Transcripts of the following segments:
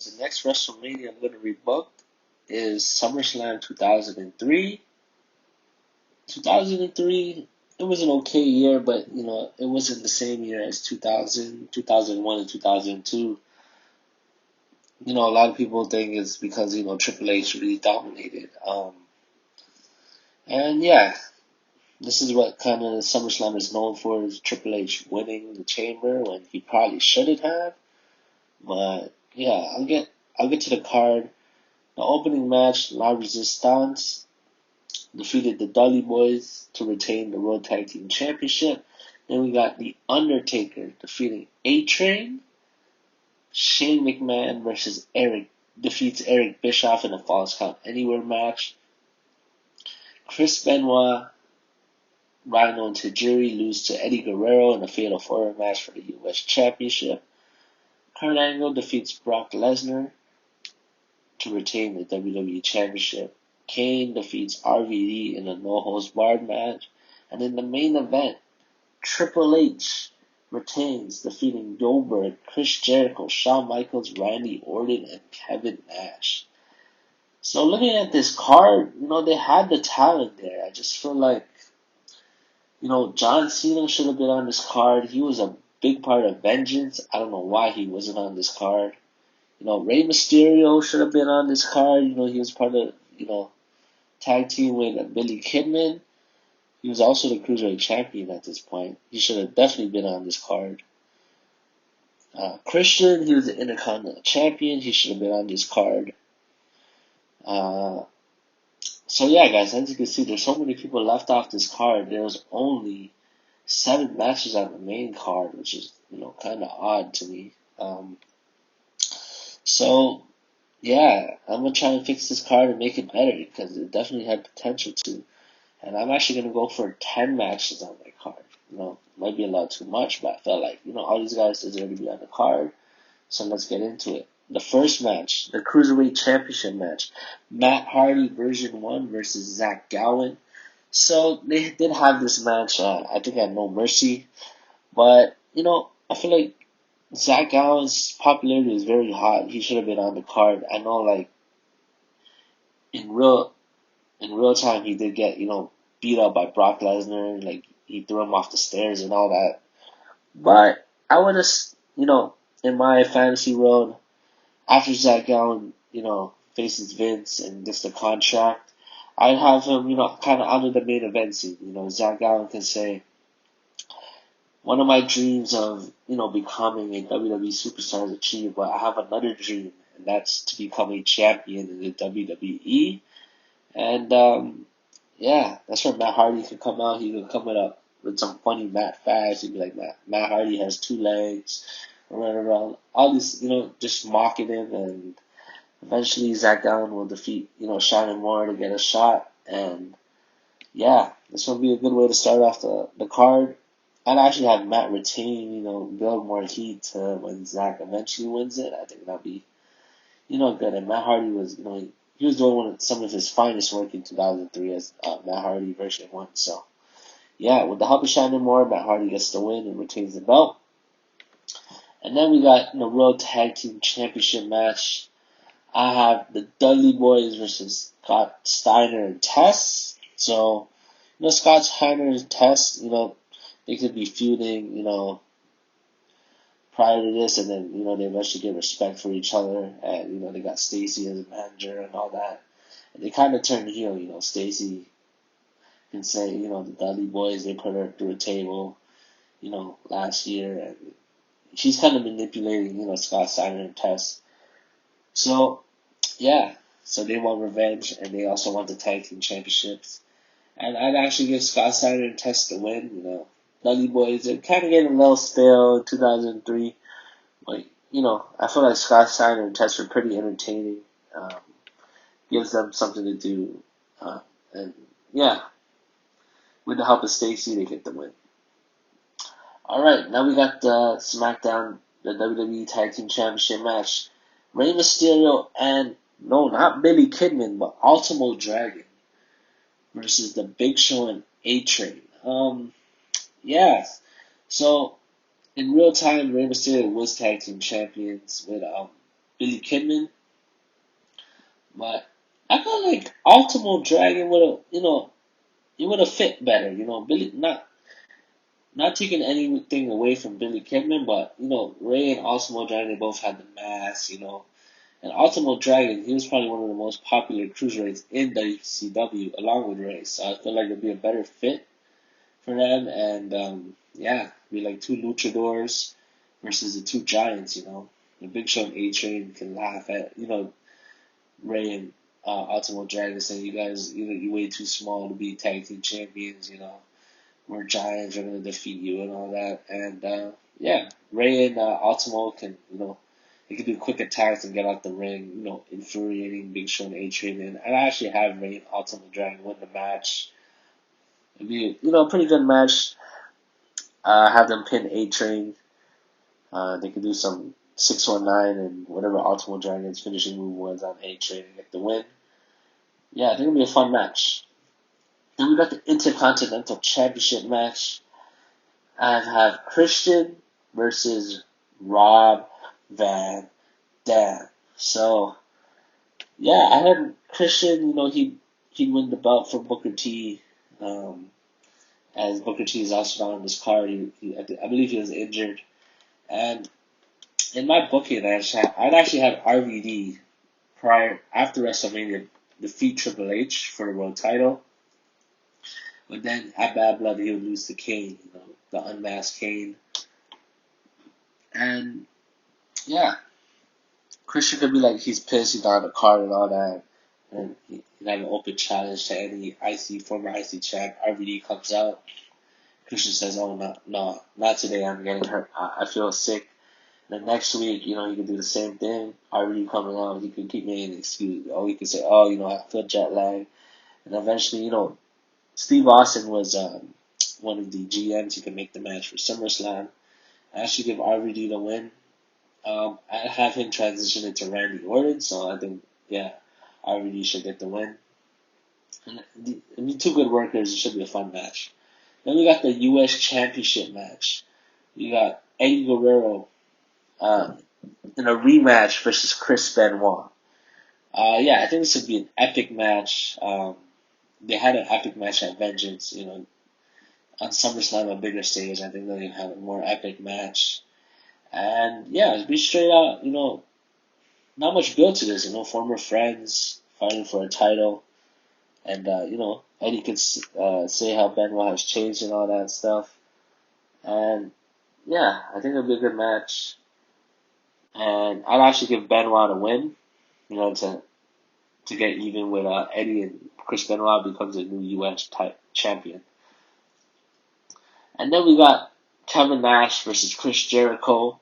The next WrestleMania I'm going to rebook is SummerSlam 2003. 2003, it was an okay year, but it wasn't the same year as 2000, 2001, and 2002. A lot of people think it's because Triple H really dominated. And yeah, this is what kind of SummerSlam is known for: is Triple H winning the Chamber when he probably shouldn't have. But yeah, I'll get to the card. The opening match, La Resistance defeated the Dudley Boyz to retain the World Tag Team Championship. Then we got the Undertaker defeating A-Train. Shane McMahon versus defeats Eric Bischoff in a Falls Count Anywhere match. Chris Benoit, Rhino, and Tajiri lose to Eddie Guerrero in a Fatal 4-Way match for the U.S. Championship. Kurt Angle defeats Brock Lesnar to retain the WWE Championship. Kane defeats RVD in a no-holds-barred match. And in the main event, Triple H retains, defeating Goldberg, Chris Jericho, Shawn Michaels, Randy Orton, and Kevin Nash. So looking at this card, they had the talent there. I just feel like, John Cena should have been on this card. He was a big part of Vengeance. I don't know why he wasn't on this card. Rey Mysterio should have been on this card. He was part of, tag team with Billy Kidman. He was also the Cruiserweight champion at this point. He should have definitely been on this card. Christian, he was the Intercontinental champion. He should have been on this card. So yeah, guys, as you can see, there's so many people left off this card. There was only 7 matches on the main card, which is, kind of odd to me. So yeah, I'm going to try and fix this card and make it better because it definitely had potential to. And I'm actually going to go for 10 matches on my card. Might be a lot too much, but I felt like, all these guys deserve to be on the card. So let's get into it. The first match, the Cruiserweight Championship match. Matt Hardy version 1 versus Zach Gowen. So they did have this match, I think at No Mercy. But, I feel like Zach Gowen's popularity is very hot. He should have been on the card. I know, like, in real time, he did get, beat up by Brock Lesnar. Like, he threw him off the stairs and all that. But I would have, in my fantasy world, after Zach Gowen, faces Vince and gets the contract, I'd have him, kind of under the main event scene. Zach Gowen can say, one of my dreams of, becoming a WWE superstar is achieved, but I have another dream, and that's to become a champion in the WWE. And, yeah, that's where Matt Hardy could come out. He could come with some funny Matt facts. He'd be like, Matt Hardy has 2 legs, run around. All this, just mocking him. And eventually Zach Gowen will defeat, Shawn and Moore to get a shot. And, yeah, this will be a good way to start off the card. I'd actually have Matt retain, build more heat to when Zach eventually wins it. I think that'd be, good. And Matt Hardy was, he was doing some of his finest work in 2003 as Matt Hardy version 1. So, yeah, with the help of Shawn and Moore, Matt Hardy gets the win and retains the belt. And then we got the World Tag Team Championship match. I have the Dudley Boyz versus Scott Steiner and Test. So, Scott Steiner and Test, they could be feuding, prior to this, and then, they eventually get respect for each other, and, they got Stacy as a manager and all that. And they kind of turned heel, Stacy can say, the Dudley Boyz, they put her through a table, last year, and she's kind of manipulating, Scott Steiner and Test. So, yeah, so they want revenge, and they also want the tag team championships. And I'd actually give Scott Steiner and Test the win, Dudley Boyz, they're kind of getting a little stale in 2003. But, I feel like Scott Steiner and Test were pretty entertaining. Gives them something to do. And, yeah, with the help of Stacy, they get the win. Alright, now we got the SmackDown, the WWE Tag Team Championship match. Rey Mysterio and, no, not Billy Kidman, but Ultimo Dragon versus the Big Show and A-Train. Yeah, so in real time, Rey Mysterio was tag team champions with Billy Kidman, but I felt like Ultimo Dragon would have, it would have fit better. Billy not taking anything away from Billy Kidman, but Ray and Ultimo Dragon, they both had the mask. And Ultimo Dragon, he was probably one of the most popular cruiserweights in WCW, along with Ray. So I feel like it'd be a better fit for them, and yeah, be like two luchadors versus the two giants. The Big Show and A-Train can laugh at Ray and Ultimo Dragon saying, "You guys, you're way too small to be tag team champions. We're giants. We're gonna defeat you and all that." And yeah, Ray and Ultimo can they can do quick attacks and get out the ring. Infuriating Big Show and A-Train, and I actually have Ray and Ultimo Dragon win the match. It'd be a pretty good match. Have them pin A-Train. They could do some 619 and whatever Ultimo Dragon's finishing move was on A-Train and get the win. Yeah, I think it'll be a fun match. Then we got the Intercontinental Championship match. I have Christian versus Rob Van Dam. So, yeah, I had Christian, he'd win the belt from Booker T. As Booker T is also not on this card. I believe he was injured. And in my booking, I'd actually had RVD after WrestleMania defeat Triple H for the world title. But then at Bad Blood, he would lose to Kane, the unmasked Kane. And yeah, Christian could be like, he's pissed, he's not on the card and all that. And he had an open challenge to any former IC champ. RVD comes out. Christian says, "Oh, no, not today. I'm getting hurt. I feel sick." And then next week, he could do the same thing. RVD coming out, he could keep making an excuse. Or he could say, "Oh, I feel jet lag." And eventually, Steve Austin was one of the GMs. He could make the match for SummerSlam. I actually give RVD the win. I have him transition into Randy Orton, so I think, yeah, RVD should get the win. And the two good workers, it should be a fun match. Then we got the U.S. Championship match. You got Eddie Guerrero in a rematch versus Chris Benoit. Yeah, I think this would be an epic match. They had an epic match at Vengeance, on SummerSlam, a bigger stage. I think they're going to have a more epic match. And yeah, it'd be straight out, not much build to this, former friends fighting for a title. And, Eddie could say how Benoit has changed and all that stuff. And yeah, I think it'll be a good match. And I'd actually give Benoit a win, to get even with Eddie, and Chris Benoit becomes a new U.S. champion. And then we got Kevin Nash versus Chris Jericho.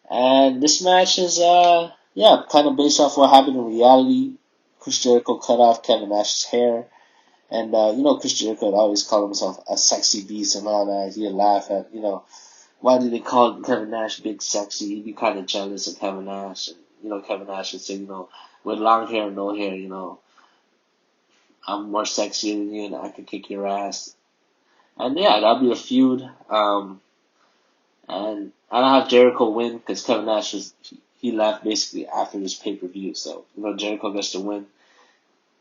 And this match is, kind of based off what happened in reality. Chris Jericho cut off Kevin Nash's hair. And, Chris Jericho would always call himself a sexy beast and all that. He'd laugh at, why do they call Kevin Nash big sexy? He'd be kind of jealous of Kevin Nash. And, Kevin Nash would say, with long hair and no hair, I'm more sexy than you and I can kick your ass. And yeah, that'll be a feud. And I don't have Jericho win because Kevin Nash he left basically after this pay-per-view. So, Jericho gets to win.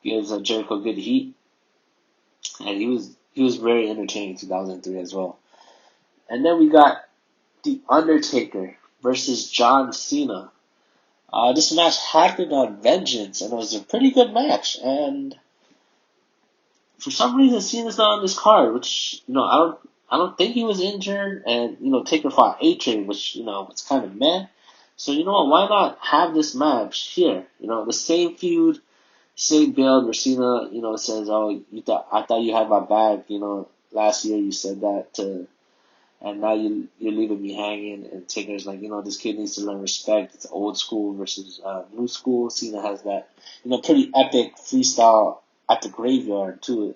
Gives Jericho good heat. And he was very entertaining in 2003 as well. And then we got The Undertaker versus John Cena. This match happened on Vengeance, and it was a pretty good match. And for some reason, Cena's not on this card, which I don't think he was injured. And Taker fought A-Train, which it's kind of meh. So what? Why not have this match here? The same feud, same build. Where Cena says, "Oh, I thought you had my back. Last year you said that to." And now you're leaving me hanging, and Taker's like, this kid needs to learn respect. It's old school versus new school. Cena has that, pretty epic freestyle at the graveyard too,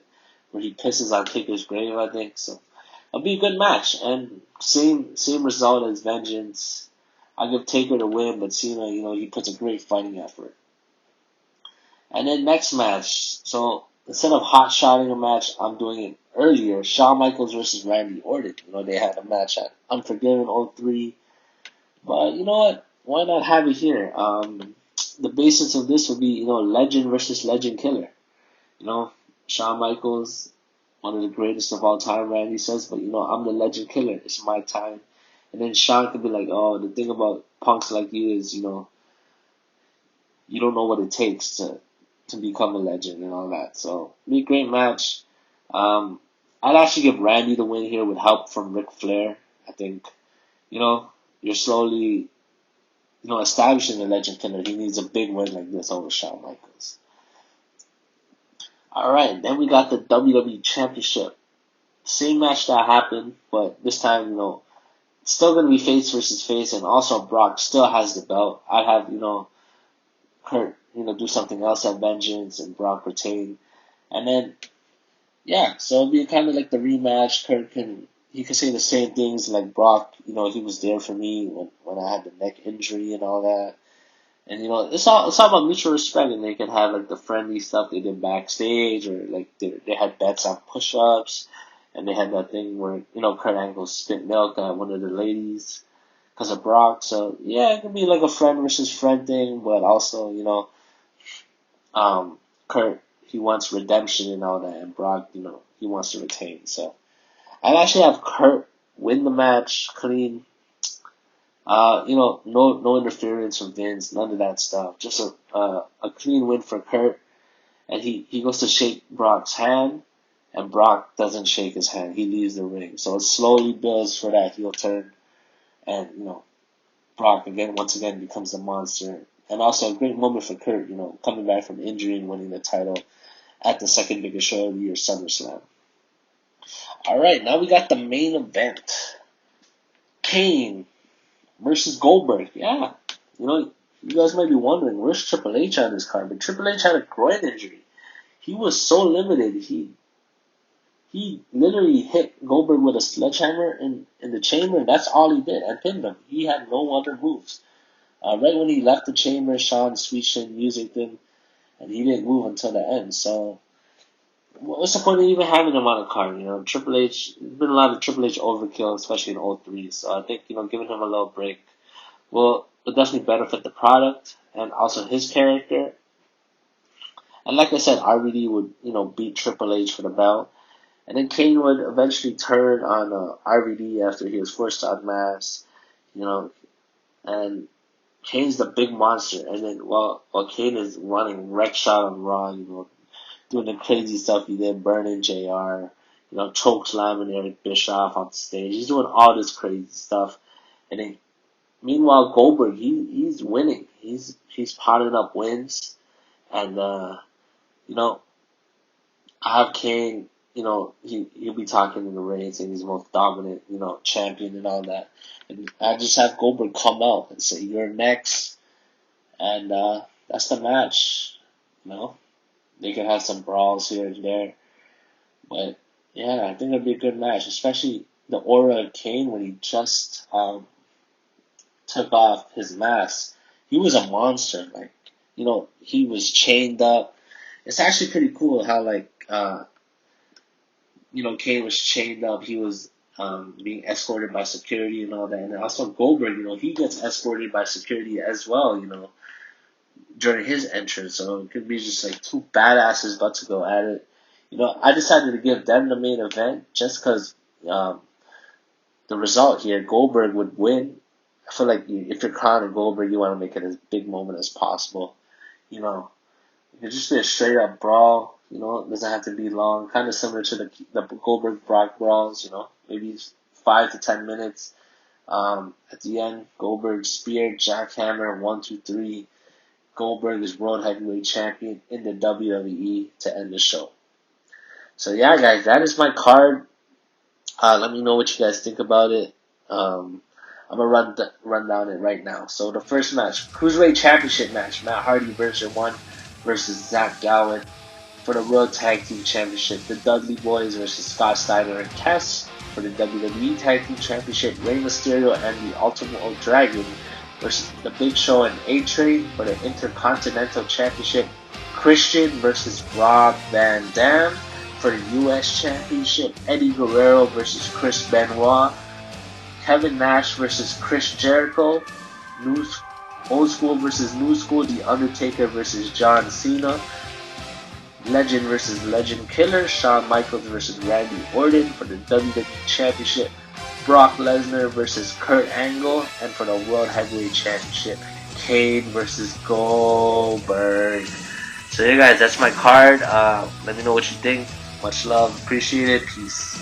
where he pisses on Taker's grave, I think. So it'll be a good match, and same result as Vengeance. I'll give Taker the win, but Cena, he puts a great fighting effort. And then next match, so instead of hot-shotting a match, I'm doing it earlier. Shawn Michaels versus Randy Orton. They had a match at Unforgiven 03. But you know what? why not have it here? The basis of this would be, legend versus legend killer. You know, Shawn Michaels, one of the greatest of all time, Randy says, but I'm the legend killer. It's my time. And then Shawn could be like, oh, the thing about punks like you is, you don't know what it takes to become a legend and all that. So, be a great match. I'd actually give Randy the win here with help from Ric Flair. I think, you're slowly, establishing the legend killer. He needs a big win like this over Shawn Michaels. Alright, then we got the WWE Championship. Same match that happened, but this time, it's still going to be face versus face, and also Brock still has the belt. I'd have, Kurt, do something else at Vengeance and Brock retain. And then, yeah, so it'll be kind of like the rematch. He can say the same things like Brock, he was there for me when I had the neck injury and all that. And it's all about mutual respect, and they can have like the friendly stuff they did backstage, or like they had bets on push-ups, and they had that thing where Kurt Angle spit milk at one of the ladies because of Brock. So yeah, it can be like a friend versus friend thing, but also Kurt, he wants redemption and all that, and Brock, he wants to retain. So I'd actually have Kurt win the match clean. No interference from Vince, none of that stuff. Just a clean win for Kurt, and he goes to shake Brock's hand, and Brock doesn't shake his hand. He leaves the ring, so it slowly builds for that heel turn, and Brock once again becomes the monster, and also a great moment for Kurt, coming back from injury and winning the title at the second biggest show of the year, SummerSlam. All right, now we got the main event: Kane versus Goldberg. Yeah, you guys might be wondering, where's Triple H on this card? But Triple H had a groin injury. He was so limited. He literally hit Goldberg with a sledgehammer in the chamber, and that's all he did, and pinned him. He had no other moves. Right when he left the chamber, Shawn sweet chin music him, and he didn't move until the end. So, what's the point of even having him on the card? Triple H, there's been a lot of Triple H overkill, especially in 03. So I think, giving him a little break will definitely benefit the product and also his character. And like I said, RVD would, beat Triple H for the belt. And then Kane would eventually turn on RVD after he was forced to unmask, and Kane's the big monster. And then while Kane is running wreck shot on Raw, doing the crazy stuff he did, burning JR, choke slamming Eric Bischoff on stage. He's doing all this crazy stuff. And then, meanwhile, Goldberg, he's winning. He's potting up wins. And, I have Kane, he'll be talking in the ring saying he's the most dominant, champion and all that. And I just have Goldberg come out and say, you're next. And that's the match, They could have some brawls here and there. But, yeah, I think it'll be a good match, especially the aura of Kane when he just took off his mask. He was a monster. Like, he was chained up. It's actually pretty cool how, Kane was chained up. He was being escorted by security and all that. And also Goldberg, he gets escorted by security as well, during his entrance. So it could be just like two badasses about to go at it. I decided to give them the main event just because the result here, Goldberg would win. I feel like if you're crowning Goldberg, you want to make it as big moment as possible. It could just be a straight up brawl. It doesn't have to be long. Kind of similar to the Goldberg Brock brawls. Maybe 5 to 10 minutes. At the end, Goldberg spear, jackhammer, 1, 2, 3. Goldberg is World Heavyweight Champion in the WWE to end the show. So yeah, guys, that is my card. Let me know what you guys think about it. I'm gonna run down it right now. So the first match, Cruiserweight Championship match, Matt Hardy version 1 versus Zach Gowen for the World Tag Team Championship. The Dudley Boyz versus Scott Steiner and Cass for the WWE Tag Team Championship. Rey Mysterio and the Ultimo Dragon versus The Big Show and A-Train for the Intercontinental Championship. Christian versus Rob Van Dam for the U.S. Championship. Eddie Guerrero versus Chris Benoit. Kevin Nash versus Chris Jericho. Old School versus New School, The Undertaker versus John Cena. Legend versus Legend Killer, Shawn Michaels versus Randy Orton for the WWE Championship. Brock Lesnar versus Kurt Angle, and for the World Heavyweight Championship, Kane versus Goldberg. So yeah guys, that's my card. Let me know what you think. Much love, appreciate it, peace.